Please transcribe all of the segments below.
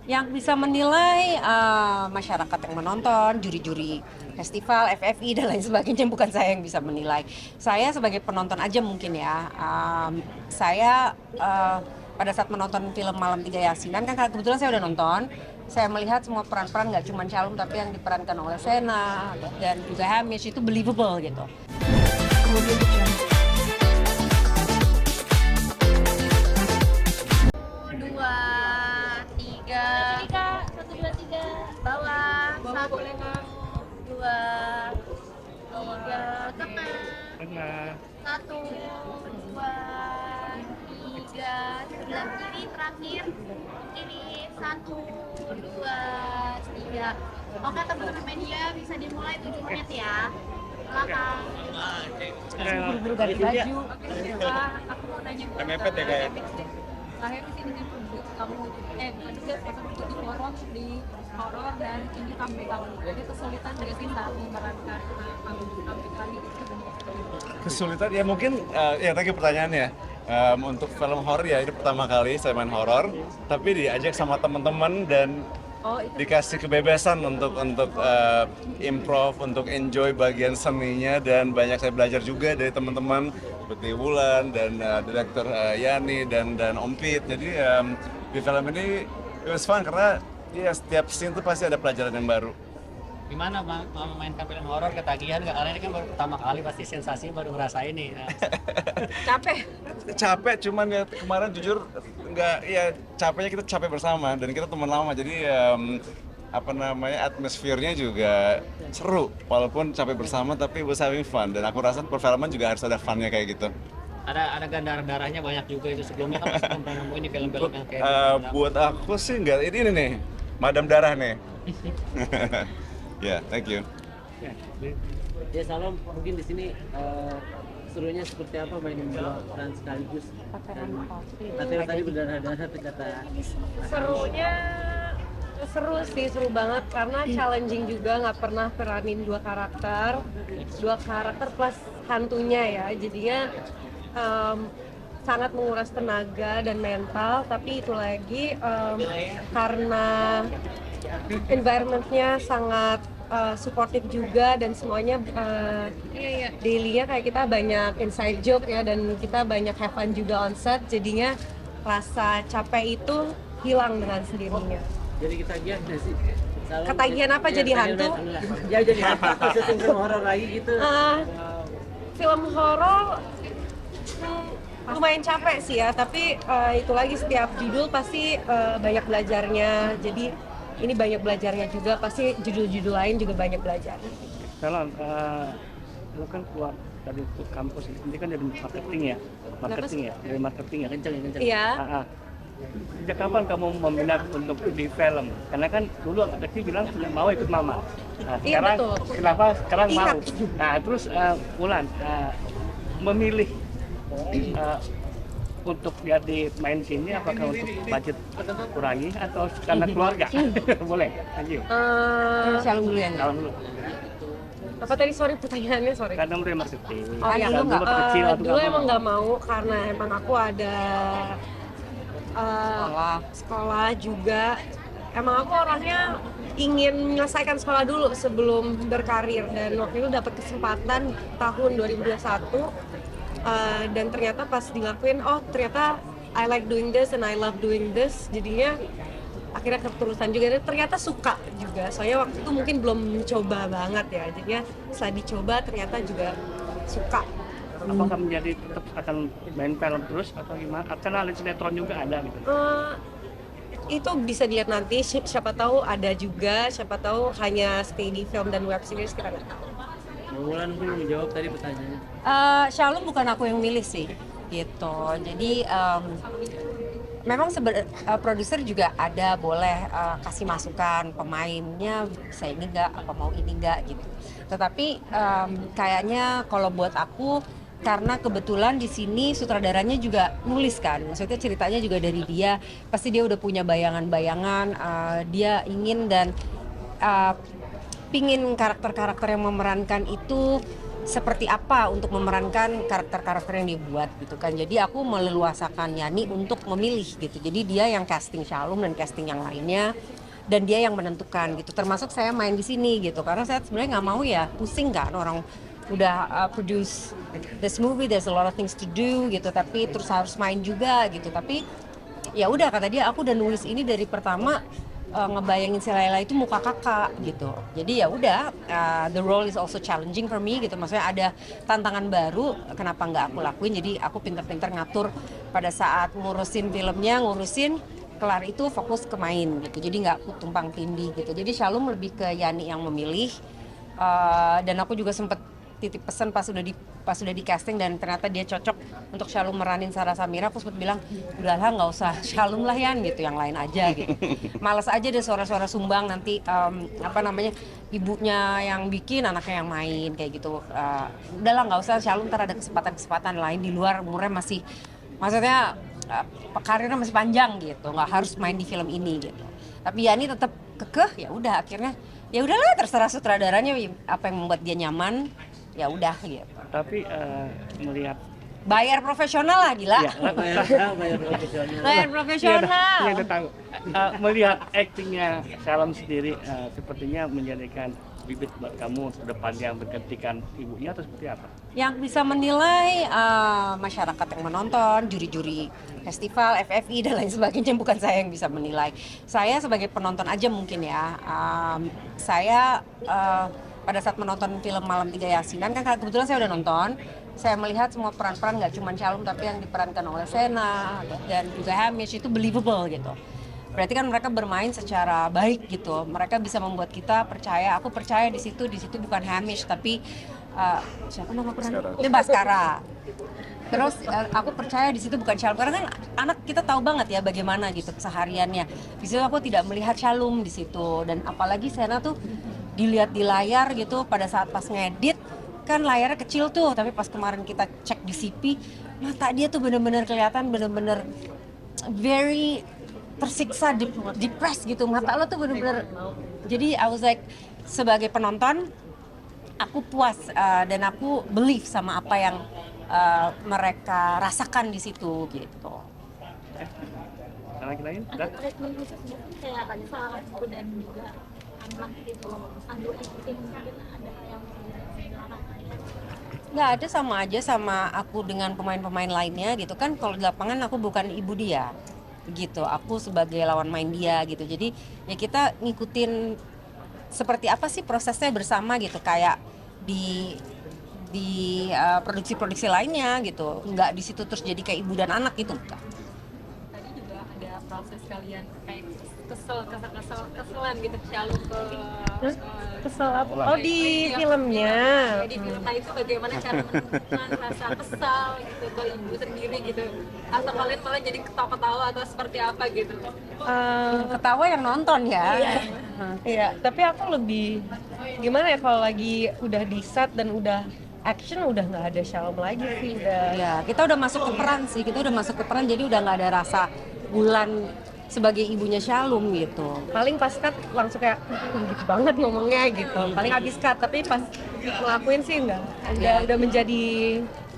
Yang bisa menilai masyarakat yang menonton, juri-juri festival, FFI dan lain sebagainya, bukan saya yang bisa menilai. Saya sebagai penonton aja mungkin ya. Saya pada saat menonton film Malam Tiga Yasinan kan kebetulan saya udah nonton. Saya melihat semua peran-peran nggak cuma Calum tapi yang diperankan oleh Sena dan juga Hamish itu believable gitu. Kemudian Dua, tiga. Sini kak, satu dua tiga. Bawah, satu, dua, tiga. Tengah. Tengah. Satu, dua, tiga. Sebelah kiri terakhir. Ini satu, dua, tiga. Oke teman-teman media bisa dimulai 7 menit ya. Belakang. buru-buru ganti baju. Aku mau nanya Udah mepet ya kayak. terakhir di sini kamu bukan juga di horor di horor dan ini kambing kamu jadi kesulitan dari Sinta memerankan kambing lagi itu. Kesulitan ya mungkin ya tadi pertanyaannya untuk film horor ya ini pertama kali saya main horor tapi diajak sama teman-teman dan dikasih kebebasan untuk improv, untuk enjoy bagian seninya dan banyak saya belajar juga dari teman-teman seperti Wulan dan direktur Yani dan Om Pit. Jadi di film ini it was fun karena ya setiap scene tuh pasti ada pelajaran yang baru. Gimana memainkan film horor, ketagihan nggak? Karena ini kan baru pertama kali, pasti sensasi baru ngerasain nih. Capek cuman ya kemarin jujur nggak ya capeknya kita capek bersama dan kita teman lama jadi apa namanya atmosfernya juga seru walaupun capek bersama tapi was having fun dan aku rasa perfilman juga harus ada funnya kayak gitu. Ada darah-darahnya banyak juga itu, sebelumnya kan pasti belum pernah nemu ini film-film yang kayak Buat aku sih nggak ini nih Madam Darah nih. Ya, thank you. Ya Salom, mungkin di sini serunya seperti apa mainin dua peran sekaligus? Katanya tadi berdarah-darah tuh kata. Serunya seru sih, seru banget karena challenging juga, nggak pernah peranin dua karakter plus hantunya ya, jadinya sangat menguras tenaga dan mental, tapi itu lagi karena environment-nya sangat supportive juga dan semuanya daily-nya kayak kita banyak inside joke ya dan kita banyak have fun juga on set, jadinya rasa capek itu hilang dengan sendirinya. Jadi ketagihan nggak sih? Salom, Ketagihan apa, jadi hantu? Ya jadi hantu, syuting film horor lagi gitu. Film horor lumayan capek sih ya, tapi itu lagi setiap judul pasti banyak belajarnya, jadi ini banyak belajarnya juga, pasti judul-judul lain juga banyak belajar. Salam, lu kan keluar dari kampus ini kan dari marketing ya, dari marketing ya, Kenceng. Iya. Sejak kapan kamu meminat untuk di film? Karena kan dulu anak kecil bilang mau ikut mama. Nah, Iya, sekarang betul. kenapa sekarang mau? Ingat. Nah terus Wulan memilih untuk jadi main sini apakah untuk budget kurangi atau karena keluarga? Boleh, lanjut. Shalom dulu ya. Kalau dulu, Apa tadi, sorry pertanyaannya, sorry. karena mulai marketing. Oh iya, dulu nggak? waktu kecil atau dulu nggak emang mau? nggak mau karena emang aku ada sekolah juga. Emang aku orangnya ingin menyelesaikan sekolah dulu sebelum berkarir, dan waktu itu dapat kesempatan tahun 2021 dan ternyata pas dilakuin, oh ternyata I like doing this and I love doing this, jadinya akhirnya keterusan juga dan ternyata suka juga. Soalnya waktu itu mungkin belum coba banget ya, jadinya setelah dicoba ternyata juga suka. Apakah menjadi tetap akan main film terus atau gimana? Karena ada sinetron juga ada gitu. Itu bisa dilihat nanti, siapa tahu ada juga, siapa tahu hanya stay di film dan web series, kita nggak tahu. Wulan mungkin menjawab tadi pertanyaannya. Shalom bukan aku yang milih sih, gitu. Jadi memang produser juga ada boleh kasih masukan pemainnya bisa ini nggak, apa mau ini nggak gitu. Tetapi kayaknya kalau buat aku, karena kebetulan di sini sutradaranya juga nulis kan, maksudnya ceritanya juga dari dia, pasti dia udah punya bayangan-bayangan, dia ingin dan pingin karakter-karakter yang memerankan itu seperti apa untuk memerankan karakter-karakter yang dibuat gitu kan. Jadi aku meleluasakan Yani untuk memilih gitu. Jadi dia yang casting Shalom dan casting yang lainnya, dan dia yang menentukan gitu. Termasuk saya main di sini gitu, karena saya sebenarnya nggak mau ya pusing kan orang udah produce this movie, there's a lot of things to do gitu, tapi terus harus main juga gitu. Tapi ya udah, kata dia, aku udah nulis ini dari pertama ngebayangin si Layla itu muka kakak gitu. Jadi ya udah, the role is also challenging for me gitu. Maksudnya ada tantangan baru, kenapa nggak aku lakuin? Jadi aku pinter-pinter ngatur pada saat ngurusin filmnya, kelar itu fokus ke main gitu. Jadi nggak tumpang tindih gitu. Jadi Shalom lebih ke Yani yang memilih, dan aku juga sempet titip pesan pas udah di casting dan ternyata dia cocok untuk Shalom meranin Sarah Samira. Aku sempat bilang, udahlah nggak usah Shalom lah Yan gitu, yang lain aja gitu. Males aja deh suara-suara sumbang nanti ibunya yang bikin, anaknya yang main kayak gitu. Udahlah nggak usah Shalom, ntar ada kesempatan lain di luar, umurnya masih, maksudnya karirnya masih panjang gitu, nggak harus main di film ini gitu. Tapi Yani tetap kekeh, ya udah akhirnya ya udahlah, terserah sutradaranya apa yang membuat dia nyaman, ya udah gitu. Tapi melihat Bayar profesional lah, gila. ya, Bayar profesional. Iya, tahu. Melihat aktingnya Shalom sendiri sepertinya menjadikan bibit buat kamu ke depan yang bergantikan ibunya atau seperti apa? Yang bisa menilai masyarakat yang menonton, juri-juri festival, FFI dan lain sebagainya, bukan saya yang bisa menilai. Saya sebagai penonton aja mungkin ya. Saya pada saat menonton film Malam Tiga Yasinan, kan kebetulan saya udah nonton, saya melihat semua peran-peran, nggak cuma Shalom tapi yang diperankan oleh Sena dan juga Hamish itu believable gitu. Berarti kan mereka bermain secara baik gitu. Mereka bisa membuat kita percaya. Aku percaya di situ bukan Hamish tapi siapa nama peran? Itu Baskara. Terus aku percaya di situ bukan Shalom, karena kan anak kita tahu banget ya bagaimana gitu kesehariannya. Di situ aku tidak melihat Shalom di situ, dan apalagi Sena tuh dilihat di layar gitu pada saat pas ngedit kan layarnya kecil tuh, tapi pas kemarin kita cek di CP, mata dia tuh bener-bener kelihatan bener-bener very tersiksa, depressed gitu, mata lo tuh bener-bener. Jadi I was like, sebagai penonton aku puas dan aku believe sama apa yang mereka rasakan di situ gitu. Lagi lain? Ada treatment khusus mungkin kayak salah aku dan juga anak gitu, adu acting mungkin ada yang Nggak ada, sama aja sama aku dengan pemain-pemain lainnya gitu kan. Kalau di lapangan aku bukan ibu dia gitu, aku sebagai lawan main dia gitu. Jadi ya kita ngikutin seperti apa sih prosesnya bersama gitu, kayak di produksi-produksi lainnya gitu. Nggak di situ terus jadi kayak ibu dan anak gitu. tadi juga ada proses kalian kayak keselan gitu Shalom ke Kesel apa? Oh, di filmnya. di film. Nah itu bagaimana cara menentukan rasa kesal gitu ke ibu sendiri gitu, atau kalian malah jadi ketawa-ketawa atau seperti apa gitu? Ketawa yang nonton ya. Iya, tapi aku lebih gimana ya kalau lagi udah di set dan udah action, udah nggak ada Shalom lagi sih, udah. Ya, kita udah masuk ke peran sih, jadi udah nggak ada rasa Bulan sebagai ibunya Shalom gitu. Paling pas cut langsung kayak gitu banget ngomongnya gitu. Paling habis cut, tapi pas ngelakuin sih enggak. Udah menjadi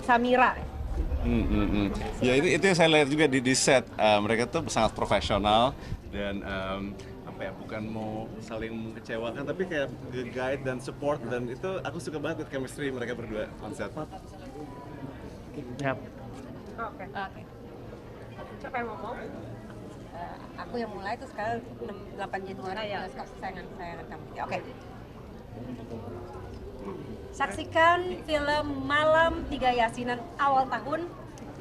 Samira. Ya itu yang saya lihat juga di set. Mereka tuh sangat profesional dan bukan mau saling mengecewakan, tapi kayak guide dan support, dan itu aku suka banget chemistry mereka berdua on set. Ya. Oke. Siapa yang ngomong? Aku yang mulai tuh sekarang 8 Januari ya, kesayangan kamu. Ya, oke. Saksikan film Malam Tiga Yasinan awal tahun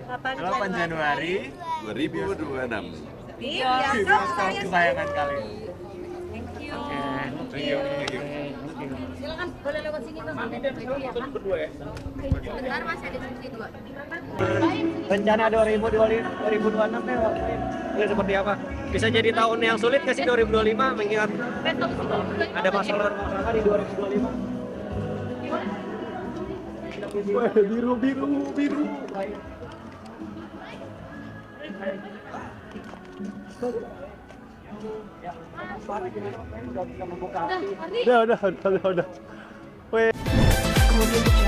8 Januari 2026. di bioskop kesayangan kalian. Thank you. Thank you. Silakan boleh lewat sini Bang. Bentar masih ada sesi 2. Rencana 2026 nih ini seperti apa? Bisa jadi tahun yang sulit kasih 2025 mengingat ada masalah di 2025. Biru. Udah. Kemudian